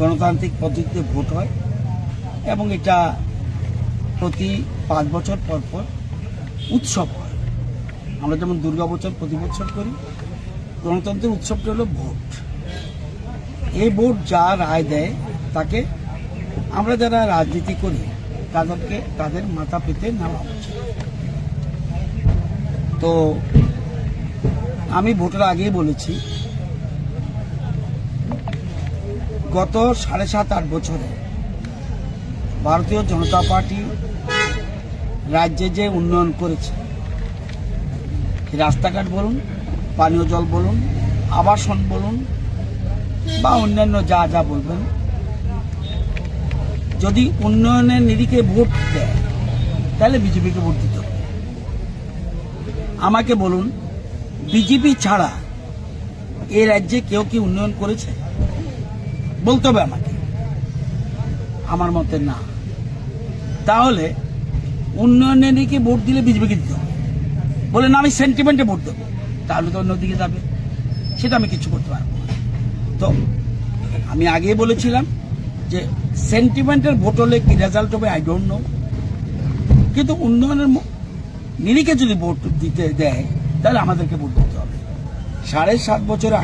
গণতান্ত্রিক পদ্ধতিতে ভোট হয় এবং এটা প্রতি 5 বছর পর পর উৎসব হয়। আমরা যেমন দুর্গাবছর প্রতি বছর করি, গণতন্ত্রের উৎসবটা হলো ভোট। এই ভোট যা রায় দেয় তাকে আমরা যারা রাজনীতি করি তাদেরকে তাদের মাথা পেতে নেওয়া উচিত। তো আমি ভোটের আগেই বলেছি, গত 7.5-8 বছরে ভারতীয় জনতা পার্টি রাজ্যে যে উন্নয়ন করেছে, রাস্তাঘাট বলুন, পানীয় জল বলুন, আবাসন বলুন বা অন্যান্য যা যা বলবেন, যদি উন্নয়নের নিরিখে ভোট দেয় তাহলে বিজেপিকে ভোট দিতে হবে। আমাকে বলুন, বিজেপি ছাড়া এই রাজ্যে কেউ কি উন্নয়ন করেছে? বলতে হবে আমাকে। আমার মতে না। তাহলে উন্নয়নের নিরিখে ভোট দিলে বিজেপিকে দিতে হবে। বলে না আমি সেন্টিমেন্টে ভোট দেবো, তাহলে তো অন্যদিকে যাবে, সেটা আমি কিছু করতে পারবো না। তো আমি আগেই বলেছিলাম যে সেন্টিমেন্টের ভোট হলে কি রেজাল্ট হবে আই ডোন্ট নো, কিন্তু উন্নয়নের নিরিখে যদি ভোট দিতে দেয় তাহলে আমাদেরকে ভোট দিতে হবে। 7.5 বছরে